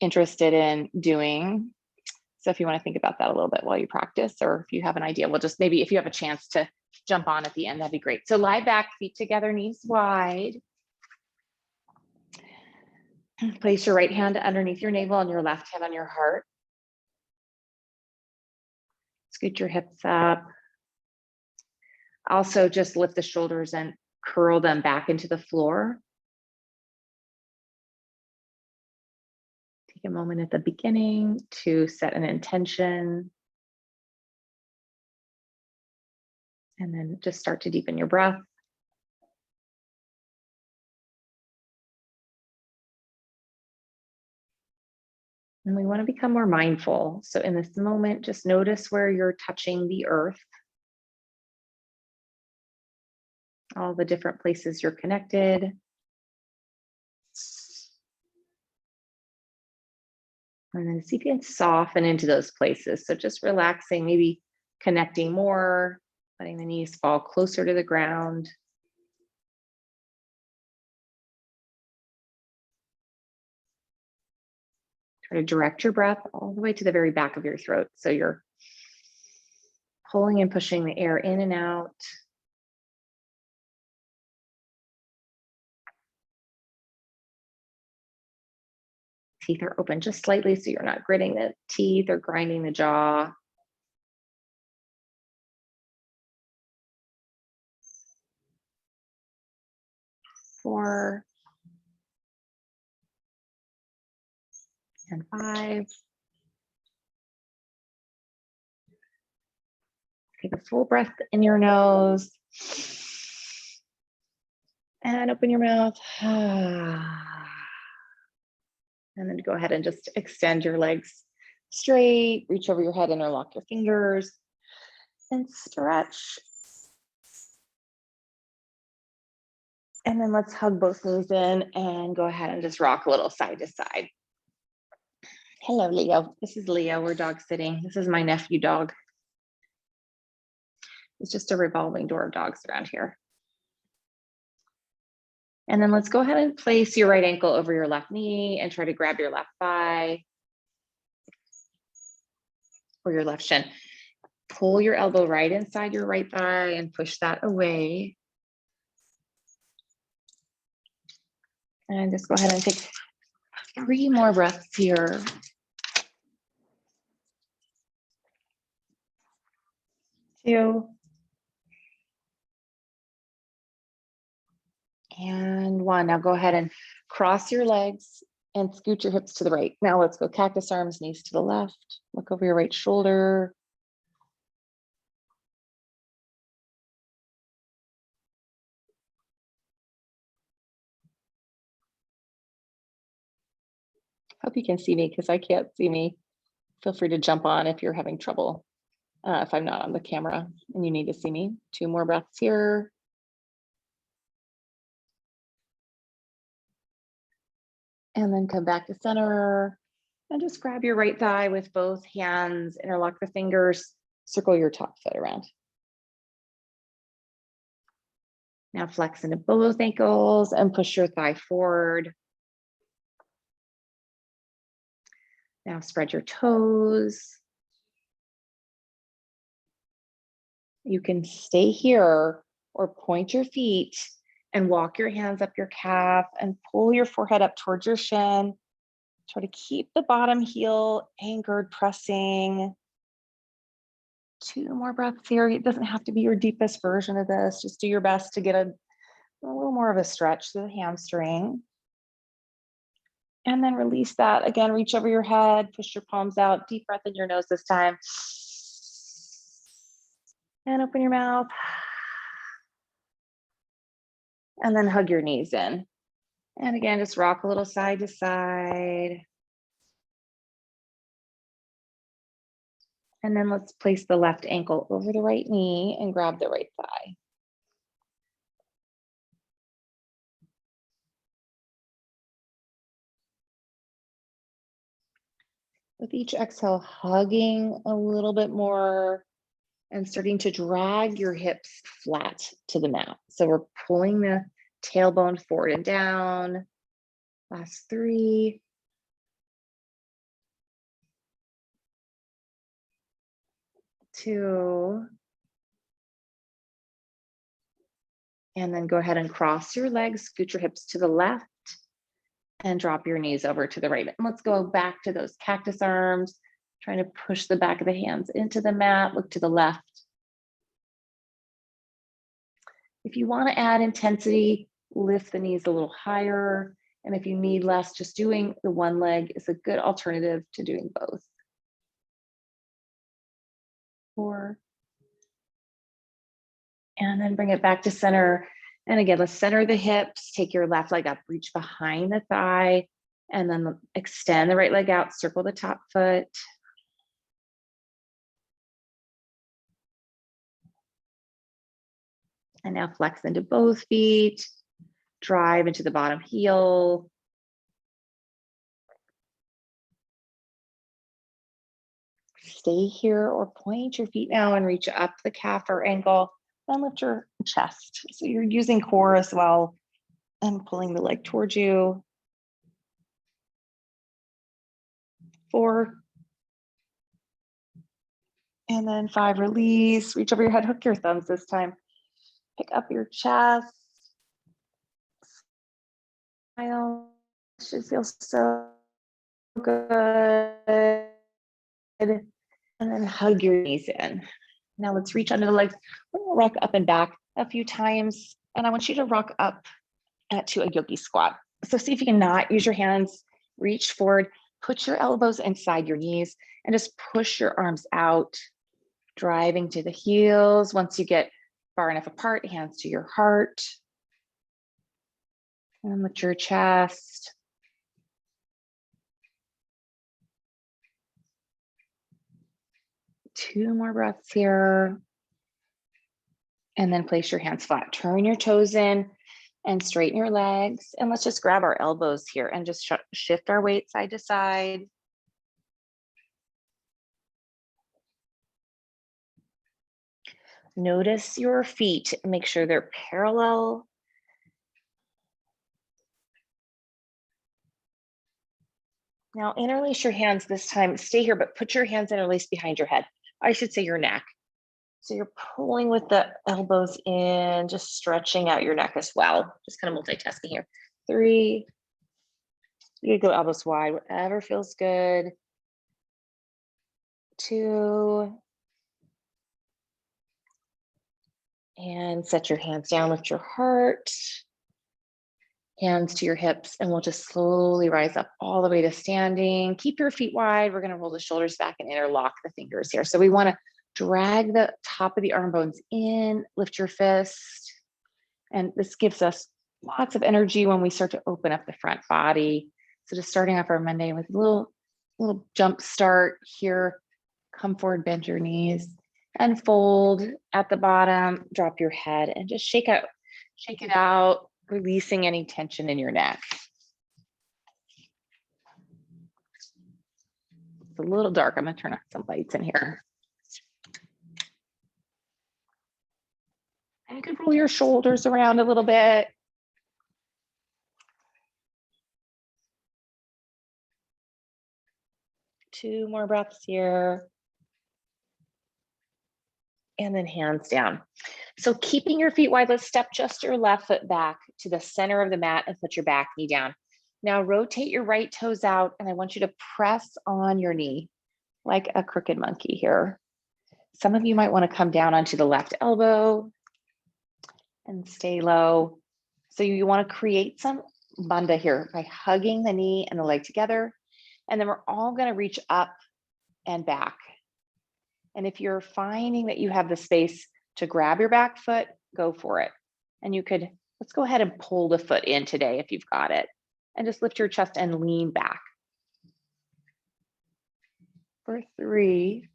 interested in doing. So if you want to think about that a little bit while you practice, or if you have an idea, we'll just maybe if you have a chance to jump on at the end, that'd be great. So lie back, feet together, knees wide. Place your right hand underneath your navel and your left hand on your heart. Scoot your hips up. Also just lift the shoulders and curl them back into the floor. Take a moment at the beginning to set an intention. And then just start to deepen your breath. And we want to become more mindful. So in this moment, just notice where you're touching the earth. All the different places you're connected. And then see if you can soften into those places. So just relaxing, maybe connecting more, letting the knees fall closer to the ground. Try to direct your breath all the way to the very back of your throat. So you're pulling and pushing the air in and out. Teeth are open just slightly so you're not gritting the teeth or grinding the jaw. Four. And 5. Take a full breath in your nose. And open your mouth. And then go ahead and just extend your legs straight, reach over your head, interlock your fingers, and stretch. And then let's hug both knees in and go ahead and just rock a little side to side. Hello, Leo. This is Leo. We're dog sitting. This is my nephew dog. It's just a revolving door of dogs around here. And then let's go ahead and place your right ankle over your left knee and try to grab your left thigh or your left shin. Pull your elbow right inside your right thigh and push that away. And just go ahead and take 3 more breaths here. Two. And 1. Now go ahead and cross your legs and scoot your hips to the right. Now let's go cactus arms, knees to the left. Look over your right shoulder. Hope you can see me because I can't see me. Feel free to jump on if you're having trouble, if I'm not on the camera and you need to see me. 2 more breaths here. And then come back to center and just grab your right thigh with both hands, interlock the fingers, circle your top foot around. Now flex into both ankles and push your thigh forward. Now spread your toes. You can stay here or point your feet and walk your hands up your calf and pull your forehead up towards your shin. Try to keep the bottom heel anchored, pressing. 2 more breaths here. It doesn't have to be your deepest version of this. Just do your best to get a little more of a stretch to the hamstring. And then release that. Again, reach over your head, push your palms out, deep breath in your nose this time. And open your mouth. And then hug your knees in. And again, just rock a little side to side. And then let's place the left ankle over the right knee and grab the right thigh. With each exhale, hugging a little bit more and starting to drag your hips flat to the mat. So we're pulling the tailbone forward and down. Last 3. 2. And then go ahead and cross your legs, scoot your hips to the left and drop your knees over to the right. And let's go back to those cactus arms, trying to push the back of the hands into the mat, look to the left. If you want to add intensity, lift the knees a little higher. And if you need less, just doing the one leg is a good alternative to doing both. 4. And then bring it back to center. And again, let's center the hips, take your left leg up, reach behind the thigh, and then extend the right leg out, circle the top foot. And now flex into both feet, drive into the bottom heel. Stay here or point your feet now and reach up the calf or ankle. Then lift your chest. So you're using core as well and pulling the leg towards you. 4. And then 5, release, reach over your head, hook your thumbs this time. Pick up your chest. Smile. Should feel so good. And then hug your knees in. Now let's reach under the legs. We're gonna rock up and back a few times. And I want you to rock up to a yogi squat. So see if you can not use your hands, reach forward, put your elbows inside your knees and just push your arms out, driving to the heels. Once you get far enough apart, hands to your heart. And lift your chest. Two more breaths here. And then place your hands flat. Turn your toes in and straighten your legs. And let's just grab our elbows here and just shift our weight side to side. Notice your feet. Make sure they're parallel. Now interlace your hands this time. Stay here, but put your hands interlaced behind your head. I should say your neck. So you're pulling with the elbows in, just stretching out your neck as well. Just kind of multitasking here. 3. You can go elbows wide, whatever feels good. 2. And set your hands down, lift your heart. Hands to your hips, and we'll just slowly rise up all the way to standing. Keep your feet wide. We're gonna roll the shoulders back and interlock the fingers here. So we wanna drag the top of the arm bones in, lift your fist. And this gives us lots of energy when we start to open up the front body. So just starting off our Monday with a little jump start here. Come forward, bend your knees and fold at the bottom, drop your head and just shake it out, releasing any tension in your neck. It's a little dark. I'm gonna turn on some lights in here. And you can roll your shoulders around a little bit. Two more breaths here. And then hands down. So keeping your feet wide, let's step just your left foot back to the center of the mat and put your back knee down. Now rotate your right toes out and I want you to press on your knee like a crooked monkey here. Some of you might want to come down onto the left elbow and stay low. So you want to create some bandha here by hugging the knee and the leg together. And then we're all going to reach up and back. And if you're finding that you have the space to grab your back foot, go for it. And let's go ahead and pull the foot in today if you've got it. And just lift your chest and lean back. For 3,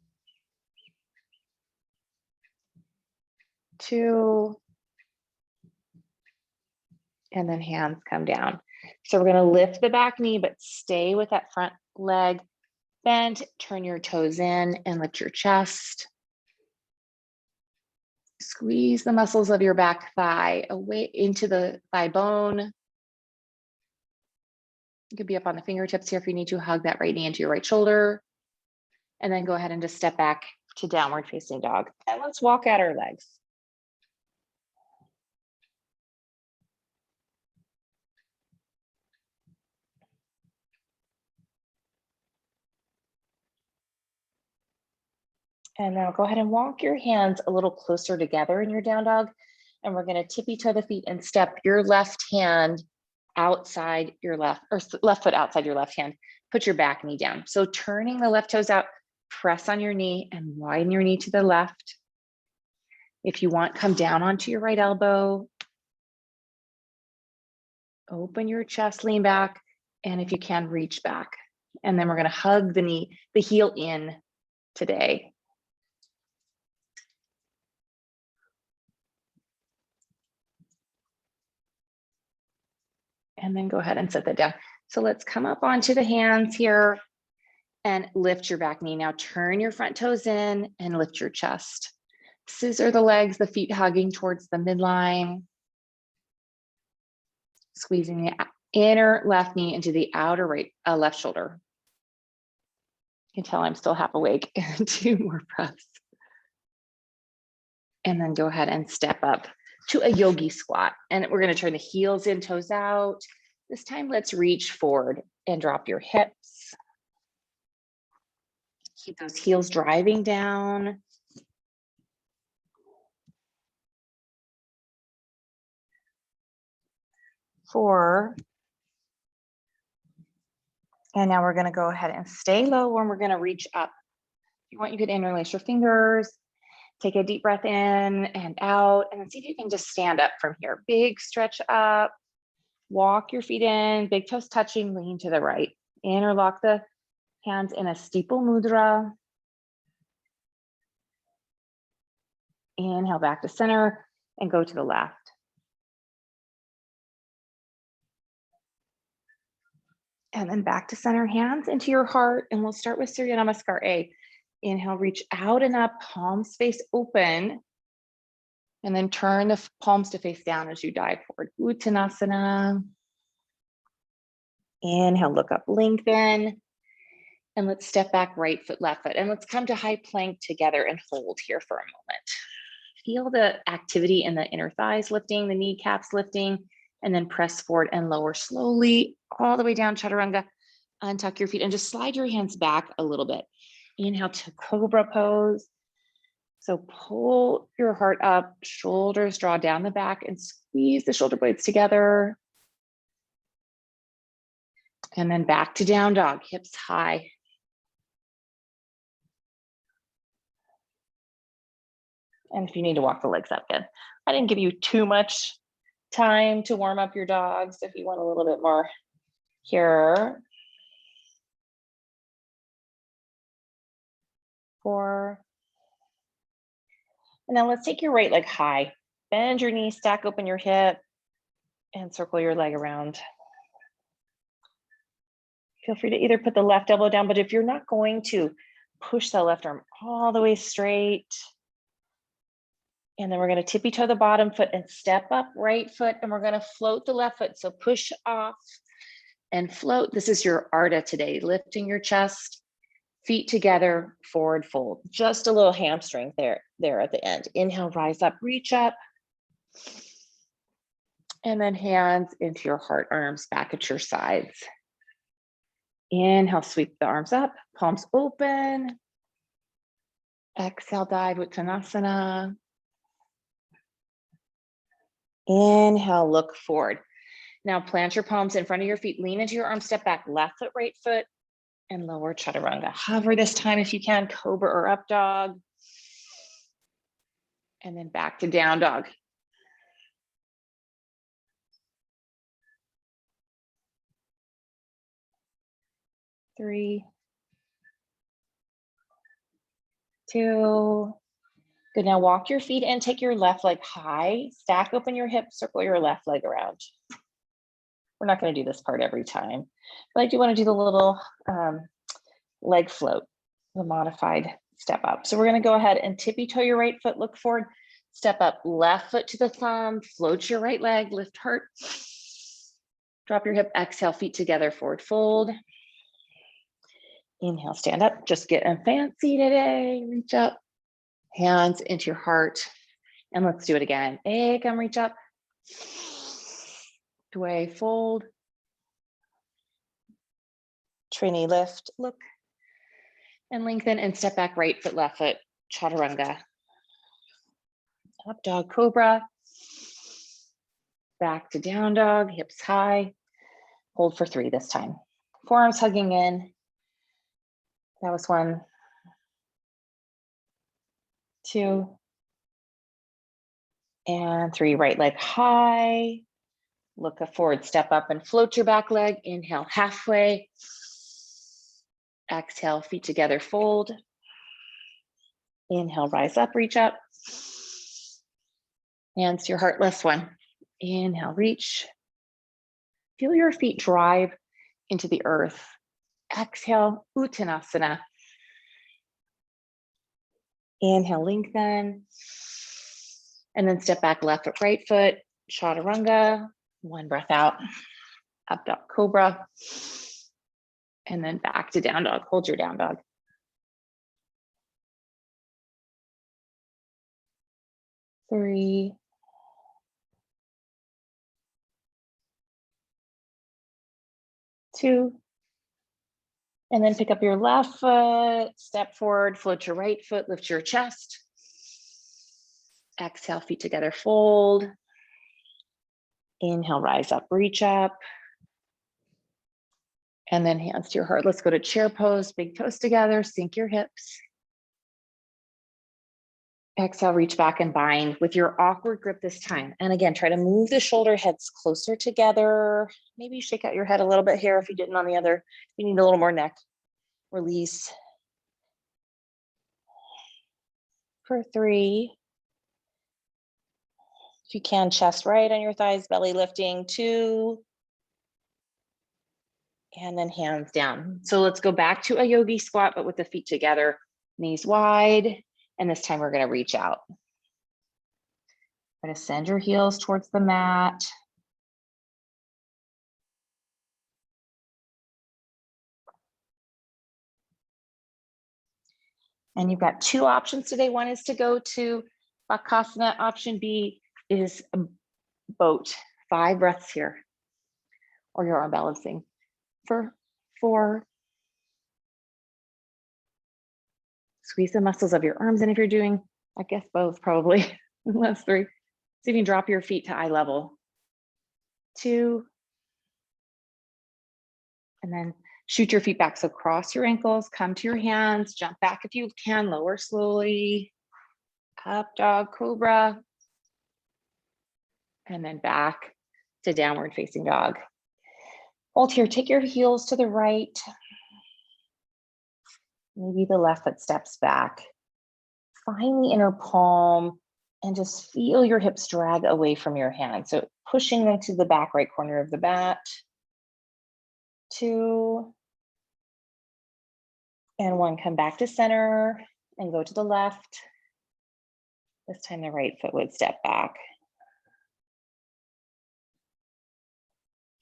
2, and then hands come down. So we're gonna lift the back knee, but stay with that front leg bent, turn your toes in and lift your chest. Squeeze the muscles of your back thigh away into the thigh bone. You could be up on the fingertips here if you need to. Hug that right knee into your right shoulder. And then go ahead and just step back to downward facing dog. And let's walk out our legs. And now go ahead and walk your hands a little closer together in your down dog. And we're going to tippy toe the feet and step your left hand outside your left, or left foot outside your left hand. Put your back knee down. So turning the left toes out, press on your knee and widen your knee to the left. If you want, come down onto your right elbow. Open your chest, lean back. And if you can, reach back. And then we're going to hug the knee, the heel in today. And then go ahead and set that down. So let's come up onto the hands here and lift your back knee. Now turn your front toes in and lift your chest. Scissor the legs, the feet hugging towards the midline. Squeezing the inner left knee into the outer right left shoulder. You can tell I'm still half awake. 2 more breaths. And then go ahead and step up to a yogi squat. And we're going to turn the heels in, toes out. This time, let's reach forward and drop your hips. Keep those heels driving down. Four. And now we're going to go ahead and stay low when we're going to reach up. If you want, you could interlace your fingers. Take a deep breath in and out, and then see if you can just stand up from here. Big stretch up, walk your feet in, big toes touching, lean to the right. Interlock the hands in a steeple mudra. Inhale back to center and go to the left. And then back to center, hands into your heart, and we'll start with Surya Namaskar A. Inhale, reach out and up, palms face open. And then turn the palms to face down as you dive forward. Uttanasana. Inhale, look up, lengthen. And let's step back, right foot, left foot. And let's come to high plank together and hold here for a moment. Feel the activity in the inner thighs lifting, the kneecaps lifting, and then press forward and lower slowly all the way down, chaturanga. Untuck your feet and just slide your hands back a little bit. Inhale to cobra pose. So pull your heart up, shoulders draw down the back and squeeze the shoulder blades together. And then back to down dog, hips high. And if you need to walk the legs up, good. I didn't give you too much time to warm up your dogs. If you want a little bit more here. 4. And now let's take your right leg high. Bend your knee, stack open your hip, and circle your leg around. Feel free to either put the left elbow down, but if you're not going to, push the left arm all the way straight. And then we're going to tippy toe the bottom foot and step up right foot, and we're going to float the left foot. So push off and float. This is your Ardha today, lifting your chest. Feet together, forward fold. Just a little hamstring there at the end. Inhale, rise up, reach up. And then hands into your heart, arms back at your sides. Inhale, sweep the arms up, palms open. Exhale, dive Uttanasana. Inhale, look forward. Now plant your palms in front of your feet, lean into your arms, step back, left foot, right foot. And lower chaturanga. Hover this time if you can, cobra or up dog. And then back to down dog. Three, 2. Good, now walk your feet in, take your left leg high, stack open your hips, circle your left leg around. We're not going to do this part every time, but I do want to do the little leg float, the modified step up. So we're going to go ahead and tippy toe your right foot, look forward, step up, left foot to the thumb, float your right leg, lift heart, drop your hip, exhale, feet together, forward fold. Inhale, stand up. Just getting fancy today. Reach up, hands into your heart. And let's do it again. Ekam, reach up. Away, fold. Trini, lift, look. And lengthen and step back, right foot, left foot, chaturanga. Up dog, cobra. Back to down dog, hips high. Hold for 3 this time. Forearms hugging in. That was 1, 2, and 3. Right leg high. Look forward, step up and float your back leg. Inhale, halfway. Exhale, feet together, fold. Inhale, rise up, reach up. Hands to your heart, last one. Inhale, reach. Feel your feet drive into the earth. Exhale, Uttanasana. Inhale, lengthen. And then step back, left foot, right foot, chaturanga. 1 breath out, up dog, cobra. And then back to down dog, hold your down dog. Three. 2. And then pick up your left foot, step forward, float your right foot, lift your chest. Exhale, feet together, fold. Inhale, rise up, reach up. And then hands to your heart. Let's go to chair pose, big toes together, sink your hips. Exhale, reach back and bind with your awkward grip this time. And again, try to move the shoulder heads closer together. Maybe shake out your head a little bit here if you didn't on the other. You need a little more neck. Release. For 3. If you can, chest right on your thighs, belly lifting. 2. And then hands down. So let's go back to a yogi squat, but with the feet together, knees wide. And this time we're going to reach out. Try to send your heels towards the mat. And you've got 2 options today. One is to go to Bakasana. Option B is a boat. 5 breaths here. Or your arm balancing. For 4. Squeeze the muscles of your arms. And if you're doing, I guess both probably. That's 3. See if you can drop your feet to eye level. 2. And then shoot your feet back. So cross your ankles, come to your hands, jump back if you can, lower slowly. Up dog, cobra. And then back to downward facing dog. Hold here, take your heels to the right. Maybe the left foot steps back. Find the inner palm and just feel your hips drag away from your hands. So pushing them to the back right corner of the mat. 2. And 1, come back to center and go to the left. This time the right foot would step back.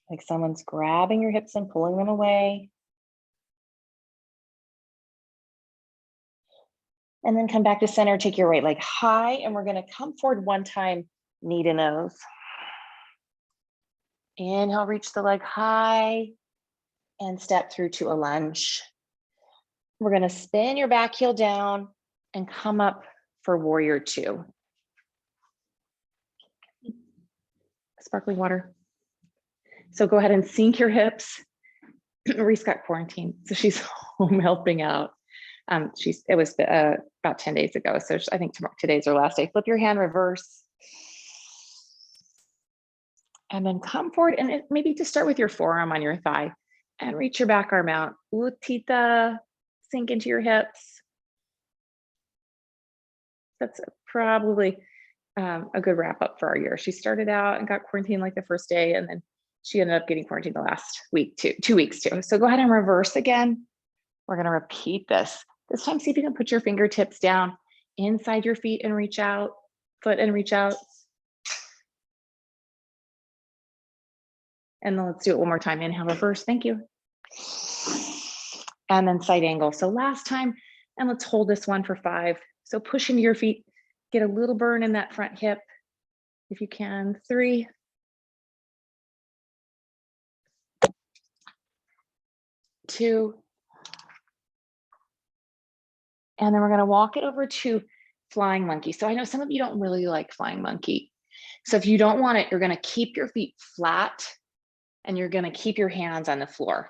Like someone's grabbing your hips and pulling them away. And then come back to center, take your right leg high, and we're gonna come forward 1 time, knee to nose. Inhale, reach the leg high and step through to a lunge. We're gonna spin your back heel down and come up for warrior 2. Sparkling water. So go ahead and sink your hips. Reese got quarantined, so she's home helping out. It was about 10 days ago, so I think today's her last day. Flip your hand, reverse. And then come forward and maybe just start with your forearm on your thigh and reach your back arm out. Utthita, sink into your hips. That's probably a good wrap up for our year. She started out and got quarantined like the first day, and then she ended up getting quarantined the last week too, 2 weeks too. So go ahead and reverse again. We're gonna repeat this. This time, see if you can put your fingertips down inside your feet and reach out, foot and reach out. And then let's do it one more time. Inhale, reverse, thank you. and then side angle. So last time, and let's hold this one for 5. So push into your feet, get a little burn in that front hip if you can. 3, 2, and then we're gonna walk it over to flying monkey. So I know some of you don't really like flying monkey. So if you don't want it, you're gonna keep your feet flat and you're gonna keep your hands on the floor.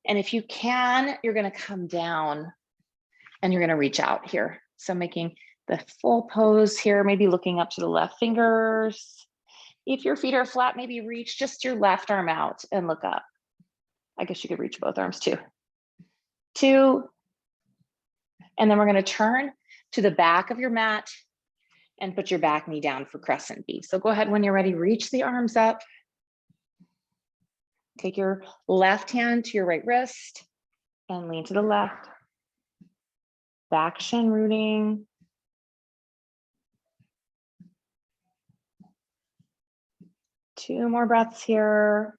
And if you can, you're gonna come down and you're gonna reach out here. So making the full pose here, maybe looking up to the left fingers. If your feet are flat, maybe reach just your left arm out and look up. I guess you could reach both arms too. 2, and then we're gonna turn to the back of your mat and put your back knee down for crescent B. So go ahead when you're ready, reach the arms up. Take your left hand to your right wrist and lean to the left. Back shin rooting. Two more breaths here.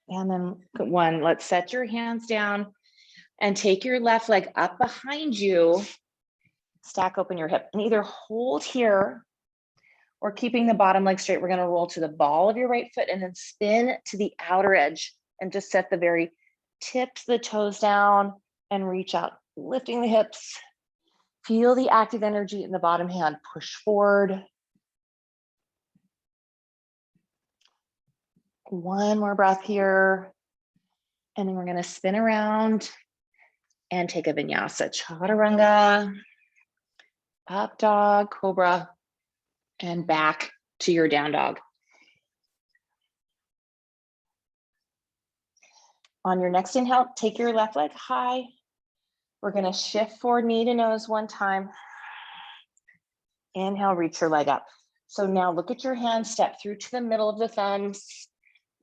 And then 1, let's set your hands down and take your left leg up behind you. Stack open your hip and either hold here or keeping the bottom leg straight. We're gonna roll to the ball of your right foot and then spin to the outer edge and just set the very tips of the toes down and reach out, lifting the hips. Feel the active energy in the bottom hand, push forward. 1 more breath here. And then we're gonna spin around and take a vinyasa, chaturanga, up dog, cobra, and back to your down dog. On your next inhale, take your left leg high. We're gonna shift forward, knee to nose 1 time. Inhale, reach your leg up. So now look at your hands, step through to the middle of the thumbs,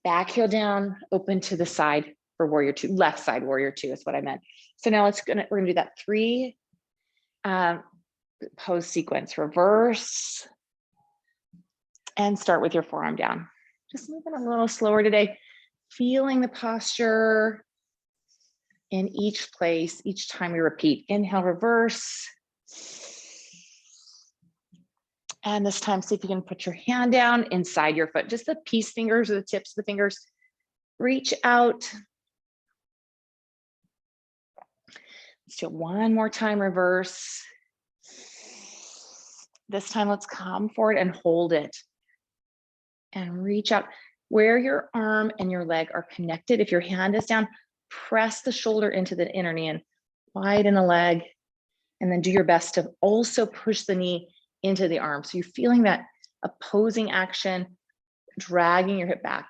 back heel down, open to the side for warrior 2, left side warrior 2 is what I meant. So now we're gonna do that 3 pose sequence, reverse, and start with your forearm down. Just moving a little slower today, feeling the posture in each place, each time we repeat. Inhale, reverse. And this time, see if you can put your hand down inside your foot, just the peace fingers or the tips of the fingers. Reach out. Let's do it 1 more time, reverse. This time, let's come forward and hold it. And reach out. Where your arm and your leg are connected, if your hand is down, press the shoulder into the inner knee and widen the leg. And then do your best to also push the knee into the arm. So you're feeling that opposing action, dragging your hip back.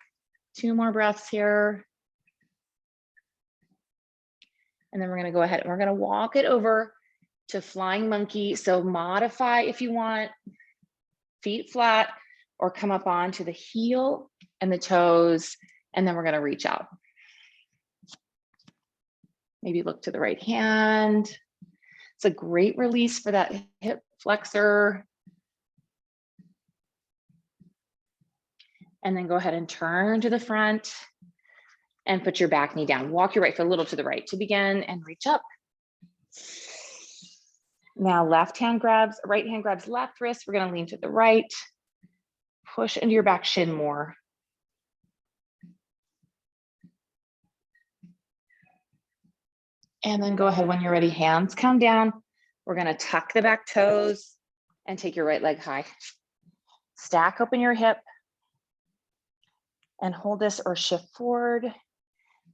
2 more breaths here. And then we're gonna go ahead and we're gonna walk it over to flying monkey. So modify if you want, feet flat, or come up onto the heel and the toes, and then we're gonna reach out. Maybe look to the right hand. It's a great release for that hip flexor. And then go ahead and turn to the front and put your back knee down. Walk your right foot a little to the right to begin and reach up. Now right hand grabs left wrist. We're gonna lean to the right. Push into your back shin more. And then go ahead when you're ready, hands come down. We're gonna tuck the back toes and take your right leg high. Stack open your hip and hold this or shift forward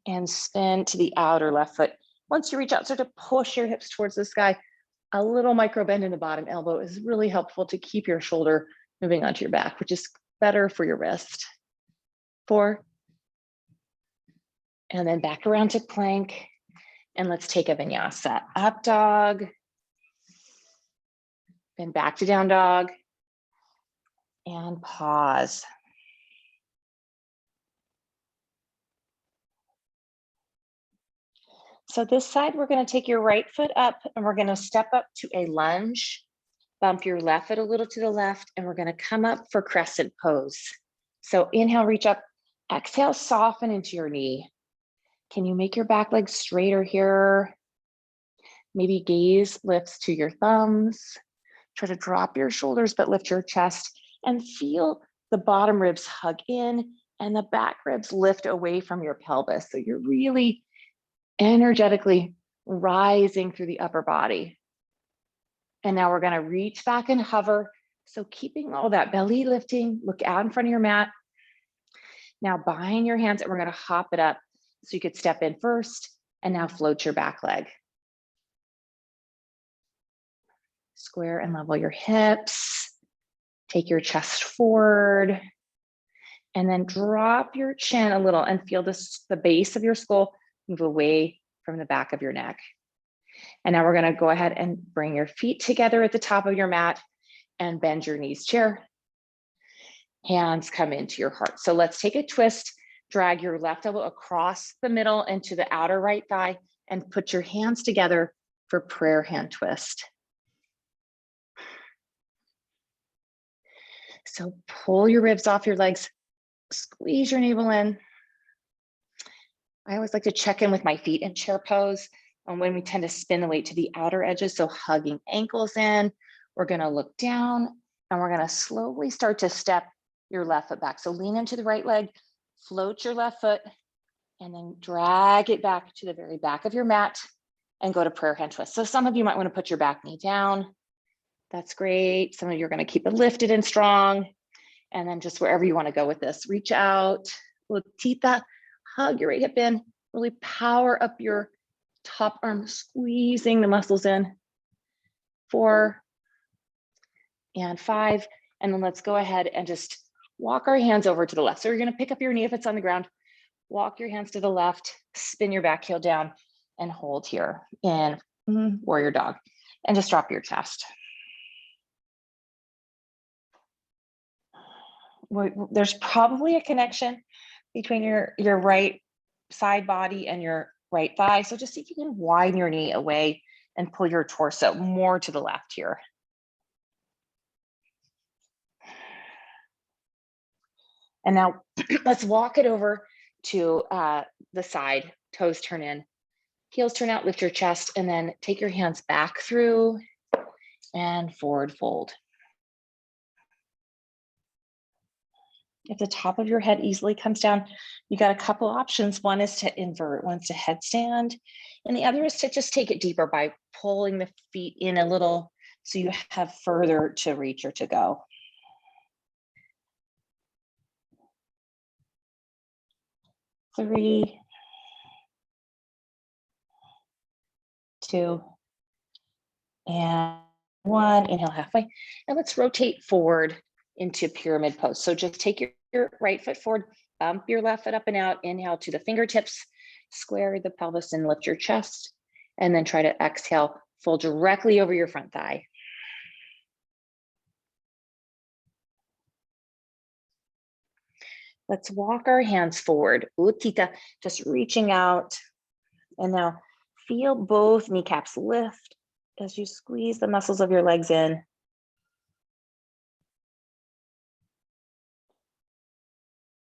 and spin to the outer left foot. Once you reach out, start to push your hips towards the sky. A little micro bend in the bottom elbow is really helpful to keep your shoulder moving onto your back, which is better for your wrist. 4. And then back around to plank. And let's take a vinyasa. Up dog. Then back to down dog. And pause. So this side, we're going to take your right foot up and we're going to step up to a lunge. Bump your left foot a little to the left, and we're going to come up for crescent pose. So inhale, reach up. Exhale, soften into your knee. Can you make your back leg straighter here? Maybe gaze lifts to your thumbs. Try to drop your shoulders, but lift your chest and feel the bottom ribs hug in and the back ribs lift away from your pelvis. So you're really energetically rising through the upper body. And now we're gonna reach back and hover. So keeping all that belly lifting, look out in front of your mat. Now bind your hands and we're gonna hop it up. So you could step in first and now float your back leg. Square and level your hips. Take your chest forward. And then drop your chin a little and feel the base of your skull move away from the back of your neck. And now we're gonna go ahead and bring your feet together at the top of your mat and bend your knees, chair. Hands come into your heart. So let's take a twist, drag your left elbow across the middle into the outer right thigh and put your hands together for prayer hand twist. So pull your ribs off your legs, squeeze your navel in. I always like to check in with my feet in chair pose when we tend to spin the weight to the outer edges. So hugging ankles in, we're gonna look down and we're gonna slowly start to step your left foot back. So lean into the right leg, float your left foot, and then drag it back to the very back of your mat and go to prayer hand twist. So some of you might wanna put your back knee down. That's great. Some of you are gonna keep it lifted and strong. And then just wherever you wanna go with this, reach out, Lotita, hug your right hip in, really power up your top arm, squeezing the muscles in. 4 and 5. And then let's go ahead and just walk our hands over to the left. So you're gonna pick up your knee if it's on the ground, walk your hands to the left, spin your back heel down and hold here in warrior dog and just drop your chest. There's probably a connection between your right side body and your right thigh. So just see if you can widen your knee away and pull your torso more to the left here. And now let's walk it over to the side, toes turn in, heels turn out, lift your chest, and then take your hands back through and forward fold. If the top of your head easily comes down, you got a couple options. One is to invert, one's to headstand, and the other is to just take it deeper by pulling the feet in a little so you have further to reach or to go. Three, 2, and 1. Inhale halfway. And let's rotate forward into pyramid pose. So just take your right foot forward, bump your left foot up and out, inhale to the fingertips, square the pelvis and lift your chest, and then try to exhale, fold directly over your front thigh. Let's walk our hands forward. Utthita, just reaching out. And now feel both kneecaps lift as you squeeze the muscles of your legs in.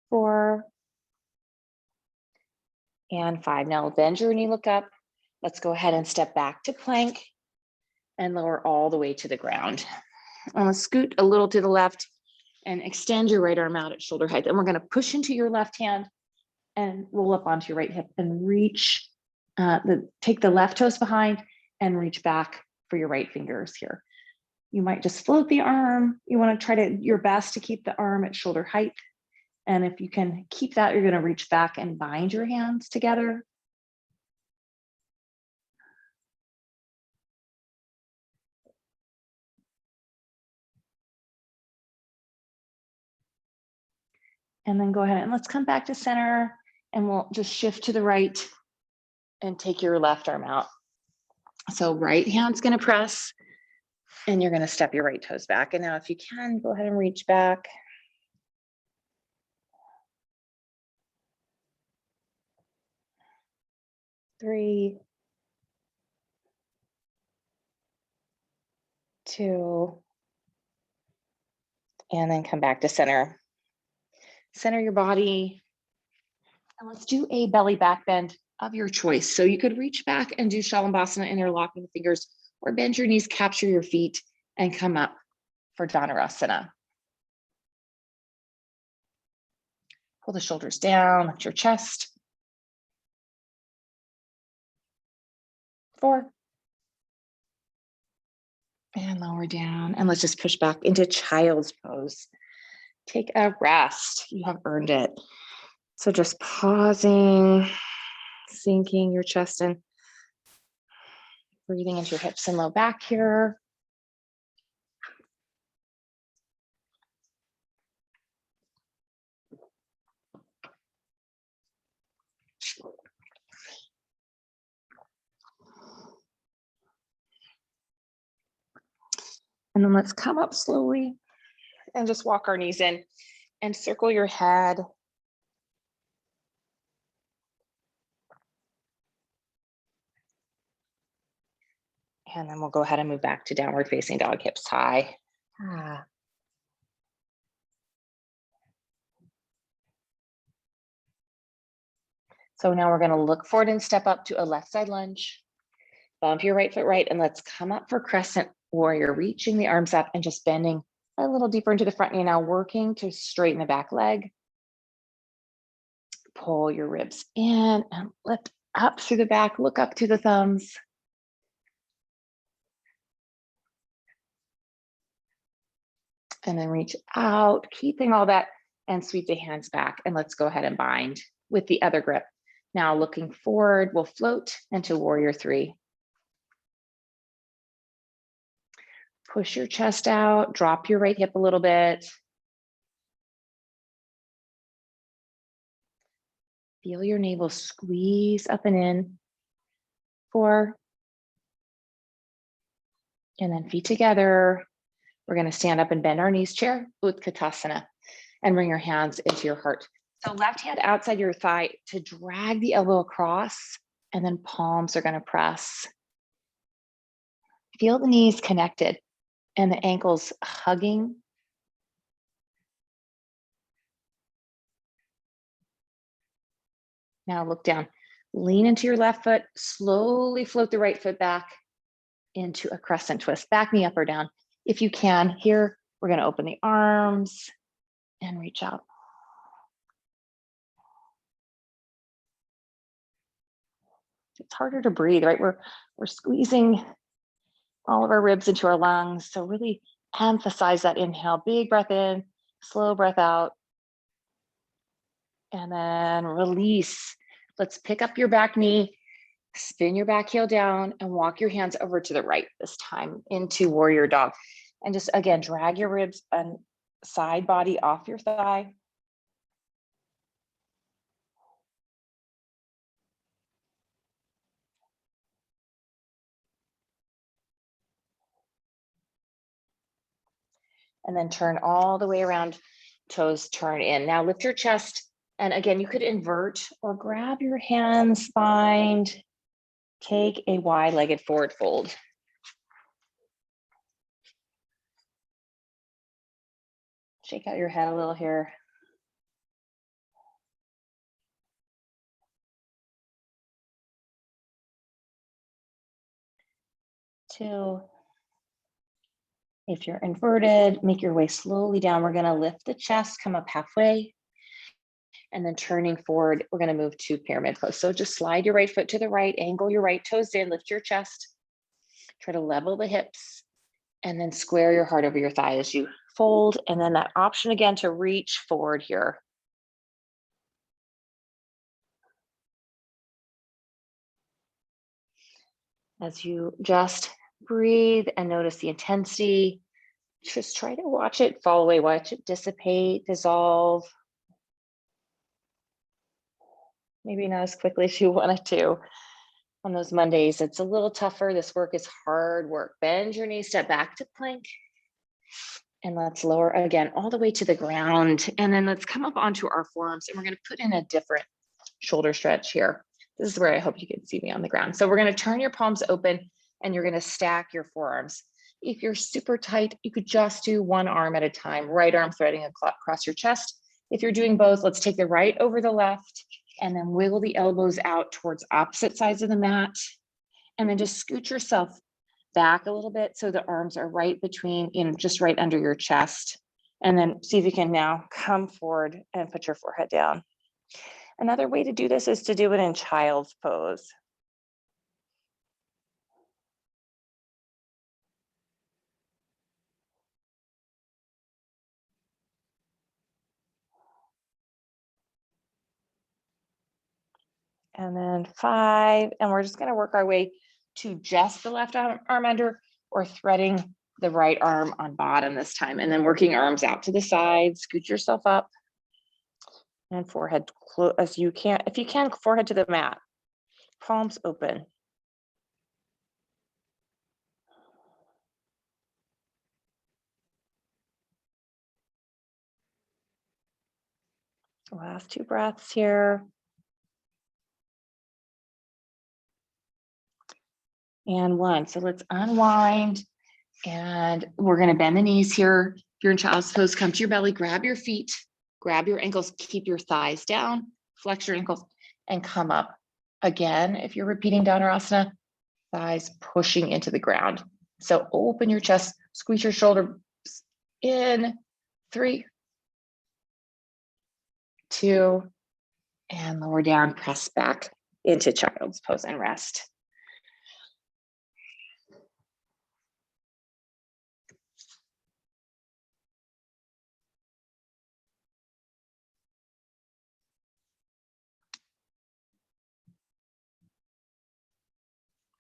4 and 5. Now bend your knee, look up. Let's go ahead and step back to plank and lower all the way to the ground. Scoot a little to the left and extend your right arm out at shoulder height. And we're gonna push into your left hand and roll up onto your right hip and reach, take the left toes behind and reach back for your right fingers here. You might just float the arm. You wanna try your best to keep the arm at shoulder height. And if you can keep that, you're gonna reach back and bind your hands together. And then go ahead and let's come back to center and we'll just shift to the right and take your left arm out. So right hand's gonna press and you're gonna step your right toes back. And now if you can, go ahead and reach back. Three, 2, and then come back to center. Center your body. And let's do a belly back bend of your choice. So you could reach back and do Shalabhasana interlocking the fingers, or bend your knees, capture your feet, and come up for Dhanurasana. Pull the shoulders down, lift your chest. 4. And lower down. And let's just push back into child's pose. Take a rest. You have earned it. So just pausing, sinking your chest in, breathing into your hips and low back here. And then let's come up slowly and just walk our knees in and circle your head. And then we'll go ahead and move back to downward facing dog, hips high. So now we're going to look forward and step up to a left side lunge. Bump your right foot right, and let's come up for crescent warrior, reaching the arms up and just bending a little deeper into the front knee. Now working to straighten the back leg. Pull your ribs in and lift up through the back, look up to the thumbs. And then reach out, keeping all that, and sweep the hands back. And let's go ahead and bind with the other grip. Now looking forward, we'll float into warrior 3. Push your chest out, drop your right hip a little bit. Feel your navel squeeze up and in. 4. And then feet together. We're going to stand up and bend our knees, chair, Utkatasana, and bring your hands into your heart. So left hand outside your thigh to drag the elbow across, and then palms are going to press. Feel the knees connected and the ankles hugging. Now look down, lean into your left foot, slowly float the right foot back into a crescent twist, back knee up or down. If you can, here, we're going to open the arms and reach out. It's harder to breathe, right? We're squeezing all of our ribs into our lungs. So really emphasize that inhale, big breath in, slow breath out. And then release. Let's pick up your back knee, spin your back heel down, and walk your hands over to the right this time into warrior dog. And just again, drag your ribs and side body off your thigh. And then turn all the way around, toes turn in. Now lift your chest. And again, you could invert or grab your hands, bind, take a wide-legged forward fold. Shake out your head a little here. 2. If you're inverted, make your way slowly down. We're going to lift the chest, come up halfway, and then turning forward, we're going to move to pyramid pose. So just slide your right foot to the right, angle your right toes in, lift your chest, try to level the hips, and then square your heart over your thigh as you fold. And then that option again to reach forward here. As you just breathe and notice the intensity, just try to watch it fall away, watch it dissipate, dissolve. Maybe not as quickly as you want it to. On those Mondays, it's a little tougher. This work is hard work. Bend your knees, step back to plank. And let's lower again all the way to the ground. And then let's come up onto our forearms, and we're going to put in a different shoulder stretch here. This is where I hope you can see me on the ground. So we're going to turn your palms open, and you're going to stack your forearms. If you're super tight, you could just do one arm at a time, right arm threading across your chest. If you're doing both, let's take the right over the left And then wiggle the elbows out towards opposite sides of the mat. And then just scoot yourself back a little bit so the arms are right between, just right under your chest. And then see if you can now come forward and put your forehead down. Another way to do this is to do it in child's pose. And then 5, and we're just going to work our way to just the left arm under, or threading the right arm on bottom this time, and then working arms out to the side. Scoot yourself up and forehead close as you can. If you can, forehead to the mat, palms open. Last 2 breaths here. And 1. So let's unwind, and we're going to bend the knees here. If you're in child's pose, come to your belly, grab your feet, grab your ankles, keep your thighs down, flex your ankles, and come up. Again, if you're repeating Dhanurasana, thighs pushing into the ground. So open your chest, squeeze your shoulders in. 3, 2, and lower down, press back into child's pose and rest.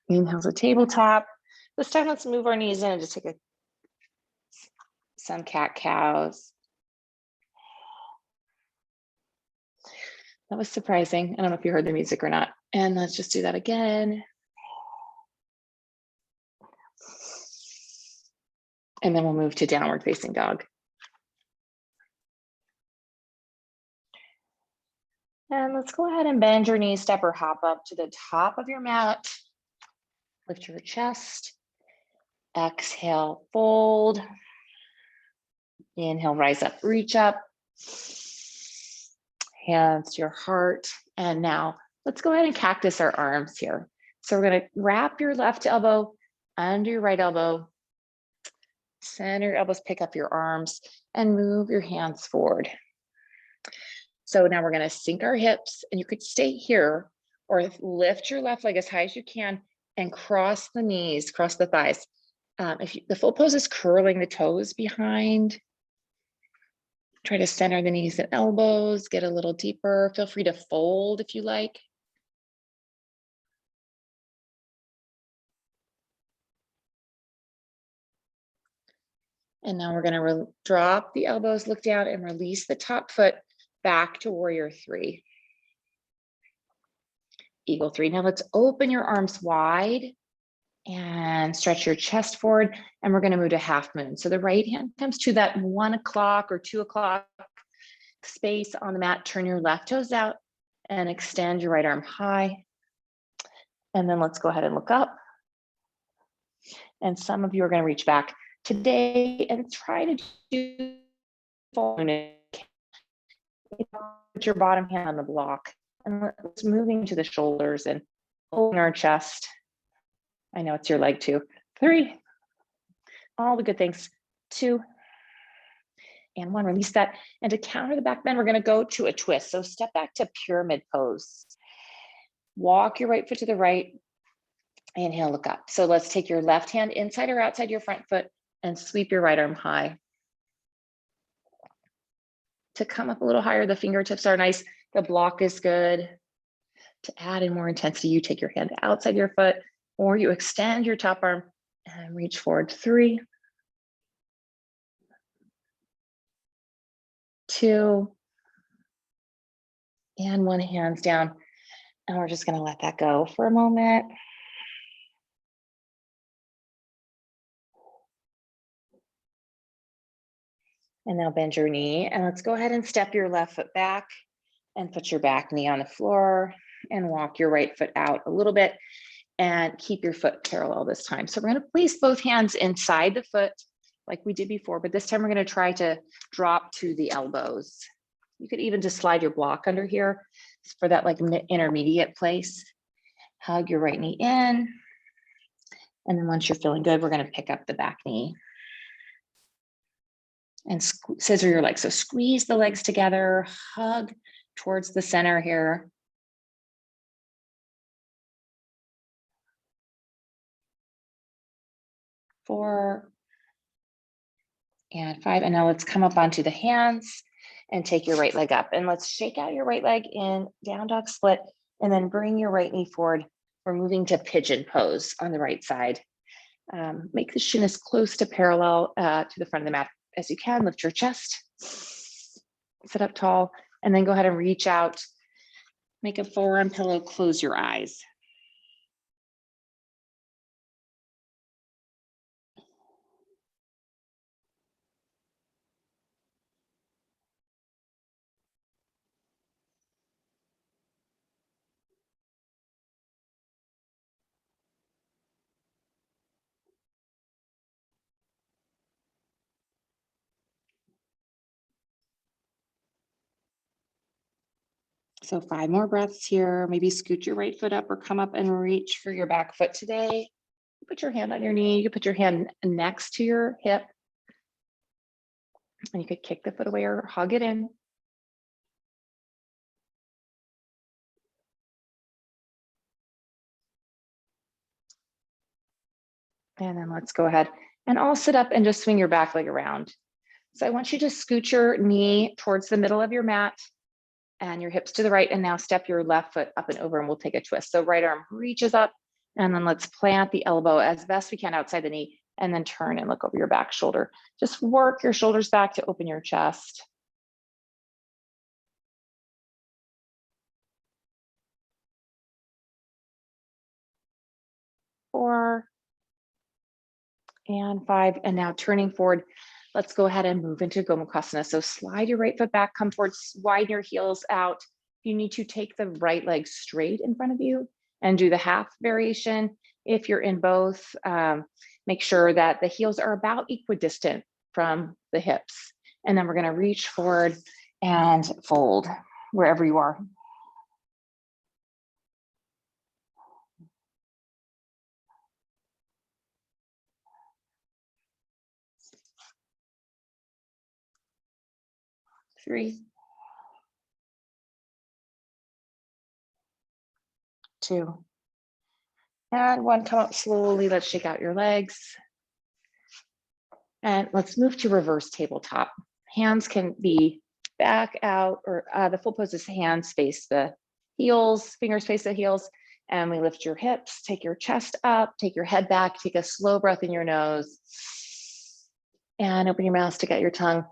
Inhale to tabletop. This time, let's move our knees in and just take some cat-cows. That was surprising. I don't know if you heard the music or not. And let's just do that again. And then we'll move to downward facing dog. And let's go ahead and bend your knees, step or hop up to the top of your mat. Lift your chest. Exhale, fold. Inhale, rise up, reach up. Hands to your heart. And now let's go ahead and cactus our arms here. So we're going to wrap your left elbow under your right elbow. Center your elbows, pick up your arms, and move your hands forward. So now we're going to sink our hips, and you could stay here or lift your left leg as high as you can and cross the knees, cross the thighs. The full pose is curling the toes behind. Try to center the knees and elbows, get a little deeper. Feel free to fold if you like. And now we're going to drop the elbows, look down, and release the top foot back to warrior 3. Eagle 3. Now let's open your arms wide and stretch your chest forward. And we're going to move to half moon. So the right hand comes to that 1 o'clock or 2 o'clock space on the mat. Turn your left toes out and extend your right arm high. And then let's go ahead and look up. And some of you are going to reach back today and try to do full moon. Put your bottom hand on the block, and let's moving to the shoulders and open our chest. I know it's your leg too. 3, all the good things. 2, and 1, release that. And to counter the back bend, we're going to go to a twist. So step back to pyramid pose. Walk your right foot to the right. Inhale, look up. So let's take your left hand inside or outside your front foot and sweep your right arm high. To come up a little higher, the fingertips are nice. The block is good. To add in more intensity, you take your hand outside your foot, or you extend your top arm and reach forward. 3, 2, and 1, hands down. And we're just going to let that go for a moment. And now bend your knee, and let's go ahead and step your left foot back and put your back knee on the floor and walk your right foot out a little bit and keep your foot parallel this time. So we're going to place both hands inside the foot like we did before, but this time we're going to try to drop to the elbows. You could even just slide your block under here. for that like intermediate place. Hug your right knee in. And then once you're feeling good, we're going to pick up the back knee. And scissor your legs. So squeeze the legs together, hug towards the center here. 4 and 5. And now let's come up onto the hands and take your right leg up. And let's shake out your right leg in down dog split, and then bring your right knee forward. We're moving to pigeon pose on the right side. Make the shin as close to parallel to the front of the mat as you can. Lift your chest, sit up tall, and then go ahead and reach out. Make a forearm pillow, close your eyes. So 5 more breaths here. Maybe scoot your right foot up or come up and reach for your back foot today. Put your hand on your knee. You can put your hand next to your hip. And you could kick the foot away or hug it in. And then let's go ahead and all sit up and just swing your back leg around. So I want you to scoot your knee towards the middle of your mat and your hips to the right. And now step your left foot up and over and we'll take a twist. So right arm reaches up, and then let's plant the elbow as best we can outside the knee, and then turn and look over your back shoulder. Just work your shoulders back to open your chest. 4 and 5. And now turning forward, let's go ahead and move into Gomukhasana. So slide your right foot back, come forward, widen your heels out. You need to take the right leg straight in front of you and do the half variation. If you're in both, make sure that the heels are about equidistant from the hips. And then we're going to reach forward and fold wherever you are. Three, 2, and 1. Come up slowly. Let's shake out your legs. And let's move to reverse tabletop. Hands can be back out, or the full pose is hands face the heels, fingers face the heels. And we lift your hips, take your chest up, take your head back, take a slow breath in your nose. And open your mouth, stick out your tongue.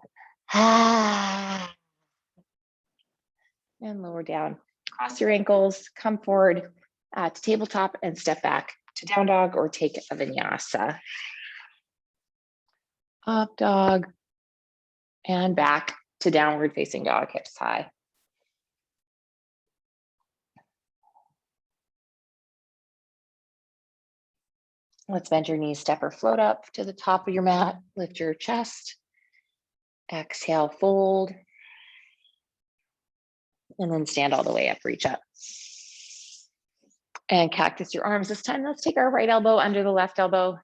And lower down. Cross your ankles, come forward to tabletop and step back to down dog or take a vinyasa. Up dog and back to downward facing dog, hips high. Let's bend your knees, step or float up to the top of your mat. Lift your chest. Exhale, fold. And then stand all the way up, reach up. And cactus your arms. This time, let's take our right elbow under the left elbow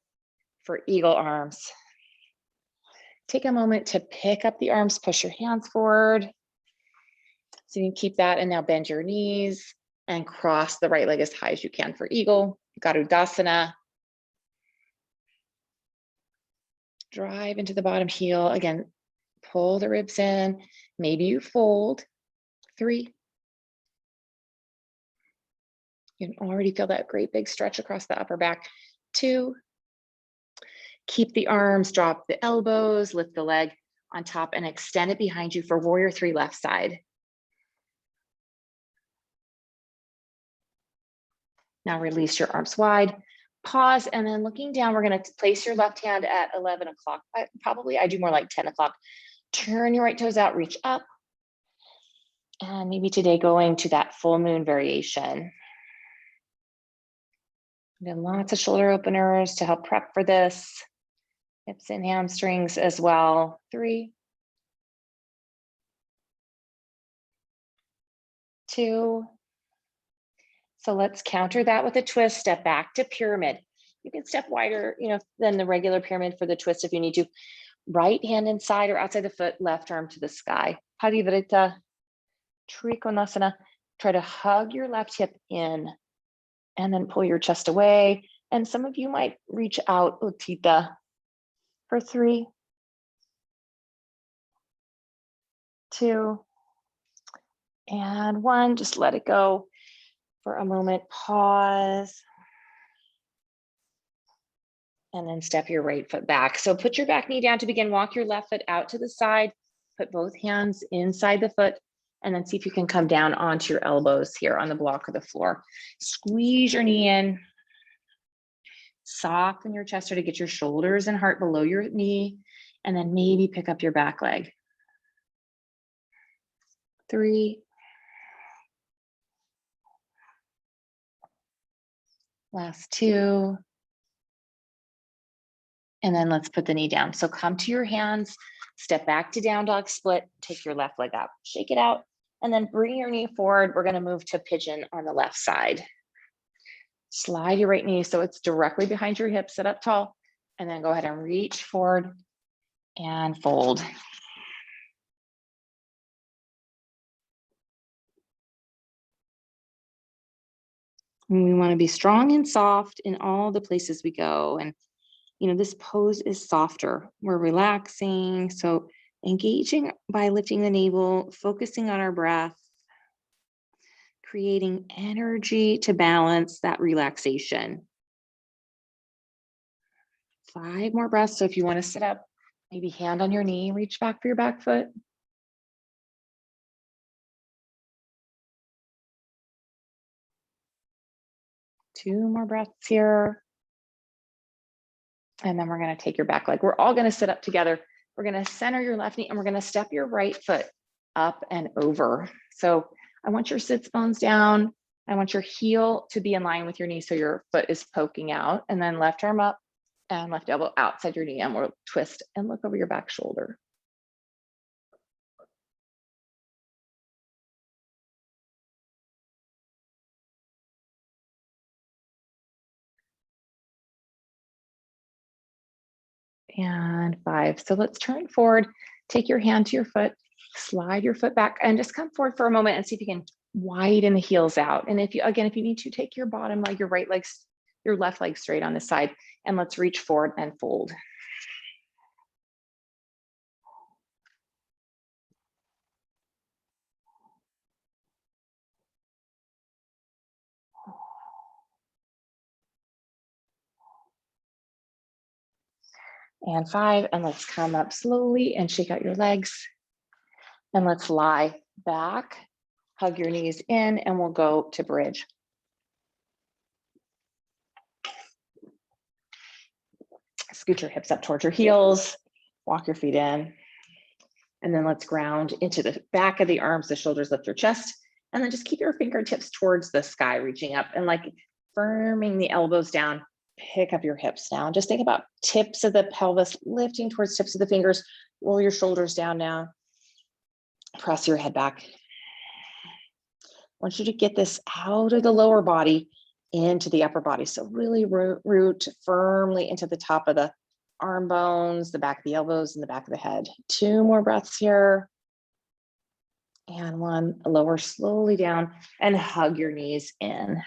for eagle arms. Take a moment to pick up the arms, push your hands forward. So you can keep that, and now bend your knees and cross the right leg as high as you can for eagle. Garudasana. Drive into the bottom heel. Again, pull the ribs in. Maybe you fold. 3. You can already feel that great big stretch across the upper back. 2. Keep the arms, drop the elbows, lift the leg on top and extend it behind you for warrior 3 left side. Now release your arms wide, pause, and then looking down, we're going to place your left hand at 11 o'clock. Probably I do more like 10 o'clock. Turn your right toes out, reach up. And maybe today going to that full moon variation. And then lots of shoulder openers to help prep for this. Hips and hamstrings as well. 3, 2. So let's counter that with a twist. Step back to pyramid. You can step wider, than the regular pyramid for the twist if you need to. Right hand inside or outside the foot, left arm to the sky. Parivrita Trikonasana. Try to hug your left hip in and then pull your chest away. And some of you might reach out, Utthita, for 3, 2, and 1. Just let it go for a moment. Pause. And then step your right foot back. So put your back knee down to begin. Walk your left foot out to the side. Put both hands inside the foot. And then see if you can come down onto your elbows here on the block of the floor. Squeeze your knee in. Soften your chest to get your shoulders and heart below your knee. And then maybe pick up your back leg. 3. Last 2. And then let's put the knee down. So come to your hands, step back to down dog split, take your left leg up, shake it out, and then bring your knee forward. We're gonna move to pigeon on the left side. Slide your right knee so it's directly behind your hip, sit up tall, and then go ahead and reach forward and fold. We wanna be strong and soft in all the places we go. And this pose is softer. We're relaxing. So engaging by lifting the navel, focusing on our breath, creating energy to balance that relaxation. 5 more breaths. So if you want to sit up, maybe hand on your knee, reach back for your back foot. 2 more breaths here. And then we're going to take your back leg. We're all going to sit up together. We're going to center your left knee and we're going to step your right foot up and over. So I want your sits bones down. I want your heel to be in line with your knee so your foot is poking out. And then left arm up and left elbow outside your knee. And we'll twist and look over your back shoulder. And 5. So let's turn forward, take your hand to your foot, slide your foot back and just come forward for a moment and see if you can widen the heels out. And if you need to, take your bottom leg, your left leg straight on the side, and let's reach forward and fold. And 5, and let's come up slowly and shake out your legs. And let's lie back, hug your knees in, and we'll go to bridge. Scoot your hips up towards your heels, walk your feet in. And then let's ground into the back of the arms, the shoulders, lift your chest. And then just keep your fingertips towards the sky, reaching up and like firming the elbows down. Pick up your hips now. Just think about tips of the pelvis lifting towards tips of the fingers. Roll your shoulders down now. Press your head back. I want you to get this out of the lower body into the upper body. So really root firmly into the top of the arm bones, the back of the elbows, and the back of the head. 2 more breaths here. And 1, lower slowly down and hug your knees in.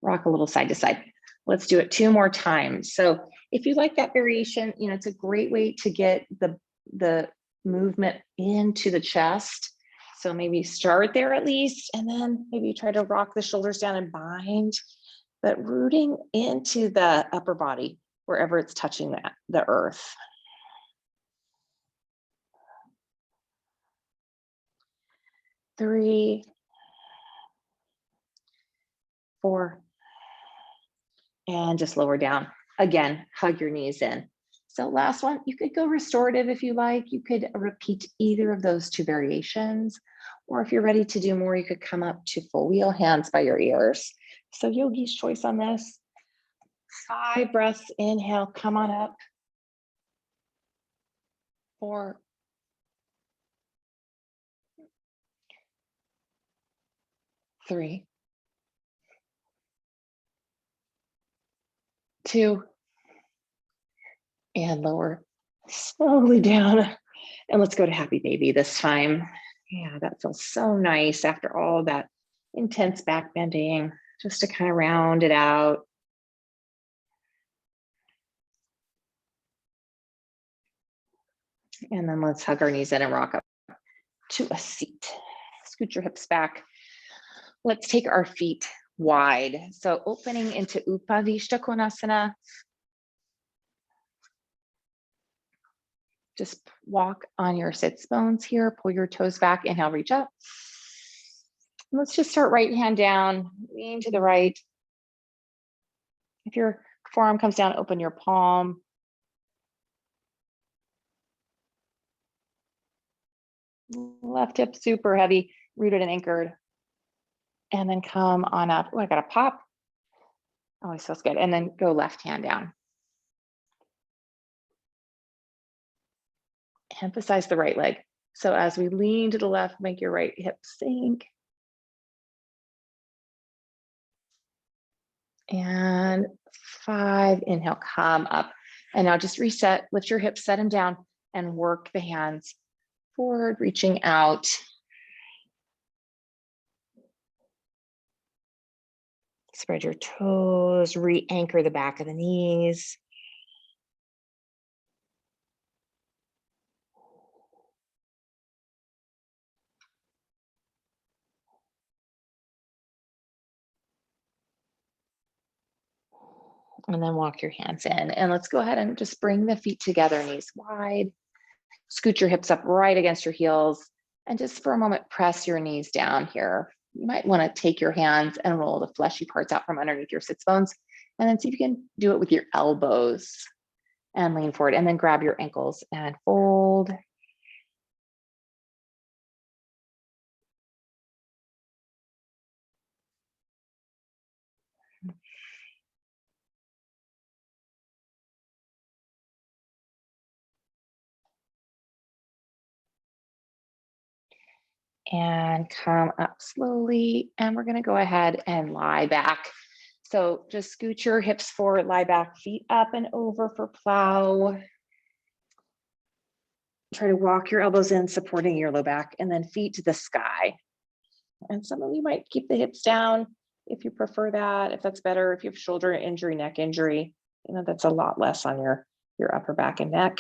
Rock a little side to side. Let's do it 2 more times. So if you like that variation, it's a great way to get the movement into the chest. So maybe start there at least, and then maybe try to rock the shoulders down and bind, but rooting into the upper body wherever it's touching the earth. 3, 4, and just lower down. Again, hug your knees in. So last one, you could go restorative if you like. You could repeat either of those 2 variations. Or if you're ready to do more, you could come up to full wheel, hands by your ears. So yogi's choice on this. 5 breaths, inhale, come on up. 4, 3, 2, and lower slowly down. And let's go to happy baby this time. Yeah, that feels so nice after all that intense back bending, just to kind of round it out. And then let's hug our knees in and rock up to a seat. Scoot your hips back. Let's take our feet wide. So opening into Upavishta Konasana. Just walk on your sits bones here. Pull your toes back. Inhale, reach up. Let's just start right hand down. Lean to the right. If your forearm comes down, open your palm. Left hip super heavy, rooted and anchored. And then come on up. Oh, I got a pop. Always feels good. And then go left hand down. Emphasize the right leg. So as we lean to the left, make your right hip sink. And 5, inhale, come up. And now just reset, lift your hips, set them down, and work the hands forward, reaching out. Spread your toes, re-anchor the back of the knees. And then walk your hands in. And let's go ahead and just bring the feet together, knees wide. Scoot your hips up right against your heels. And just for a moment, press your knees down here. You might want to take your hands and roll the fleshy parts out from underneath your sits bones. And then see if you can do it with your elbows. And lean forward. And then grab your ankles and fold. And come up slowly. And we're going to go ahead and lie back. So just scoot your hips forward, lie back, feet up and over for plow. Try to walk your elbows in, supporting your low back, and then feet to the sky. And some of you might keep the hips down if you prefer that, if that's better. If you have shoulder injury, neck injury, you know, that's a lot less on your upper back and neck.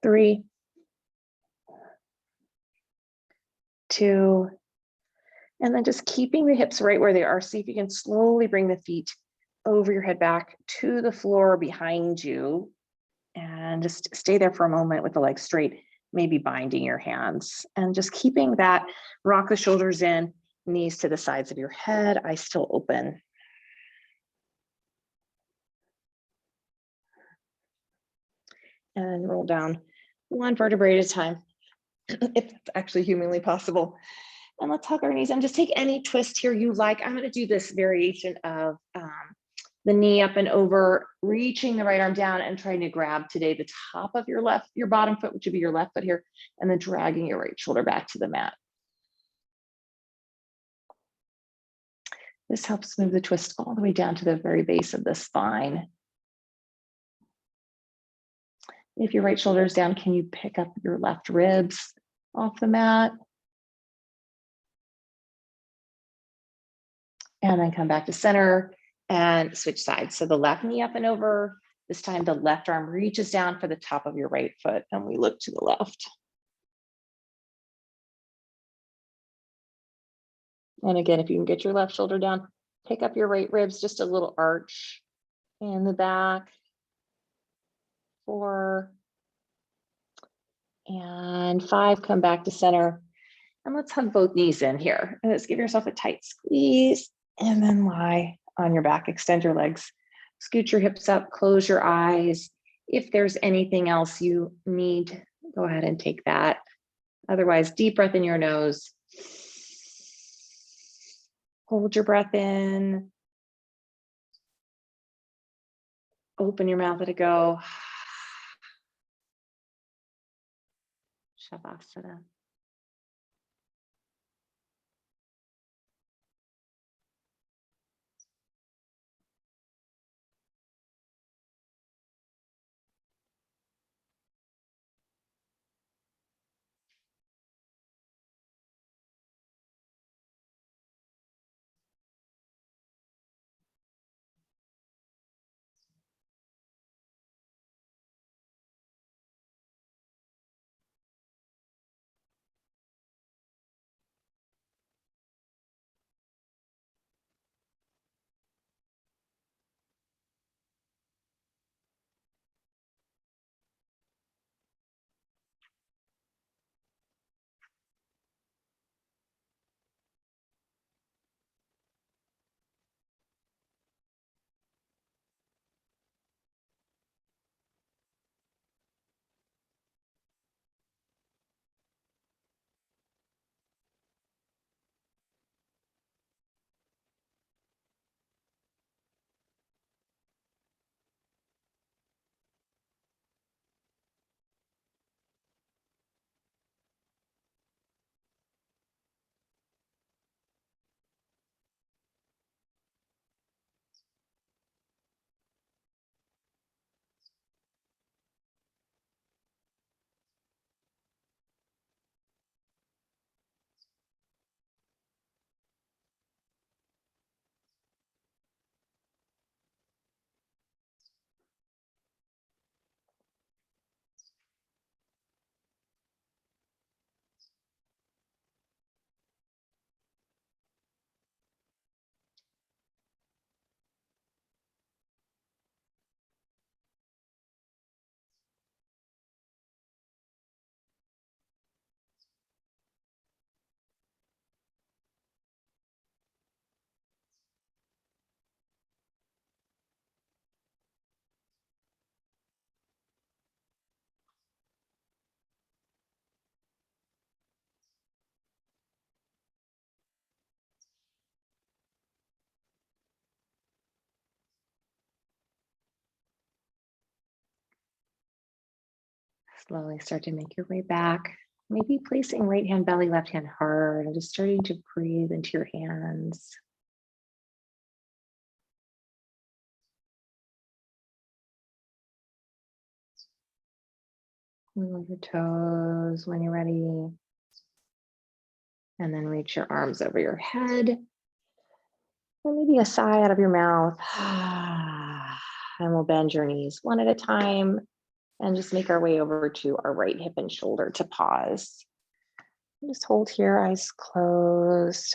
Three, 2, and then just keeping the hips right where they are. See if you can slowly bring the feet over your head back to the floor behind you. And just stay there for a moment with the legs straight, maybe binding your hands. And just keeping that, rock the shoulders in, knees to the sides of your head, eyes still open. And roll down one vertebrae at a time, if it's actually humanly possible. And let's hug our knees and just take any twist here you like. I'm going to do this variation of the knee up and over, reaching the right arm down and trying to grab today the top of your bottom foot, which would be your left foot here, and then dragging your right shoulder back to the mat. This helps move the twist all the way down to the very base of the spine. If your right shoulder is down, can you pick up your left ribs off the mat? And then come back to center and switch sides. So the left knee up and over. This time the left arm reaches down for the top of your right foot and we look to the left. And again, if you can get your left shoulder down, pick up your right ribs, just a little arch in the back. 4 and 5, come back to center. And let's hug both knees in here. And let's give yourself a tight squeeze and then lie on your back, extend your legs, scoot your hips up, close your eyes. If there's anything else you need, go ahead and take that. Otherwise, deep breath in your nose. Hold your breath in. Open your mouth, let it go. Shavasana. Slowly start to make your way back. Maybe placing right hand belly, left hand hard, and just starting to breathe into your hands. Wiggle your toes when you're ready. And then reach your arms over your head. And maybe a sigh out of your mouth. And we'll bend your knees one at a time and just make our way over to our right hip and shoulder to pause. Just hold here, eyes closed.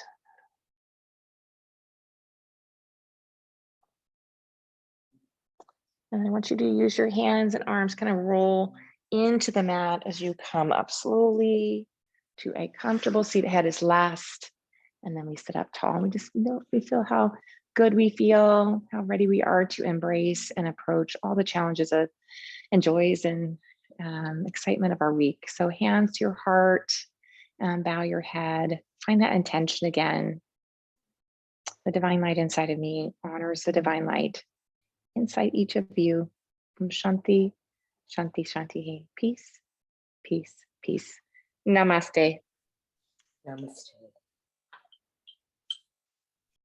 And I want you to use your hands and arms, kind of roll into the mat as you come up slowly to a comfortable seat. Head is last. And then we sit up tall and we feel how good we feel, how ready we are to embrace and approach all the challenges and joys and excitement of our week. So hands to your heart, bow your head, find that intention again. The divine light inside of me honors the divine light inside each of you. Shanti, Shanti, Shanti. Peace, peace, peace. Namaste. Namaste.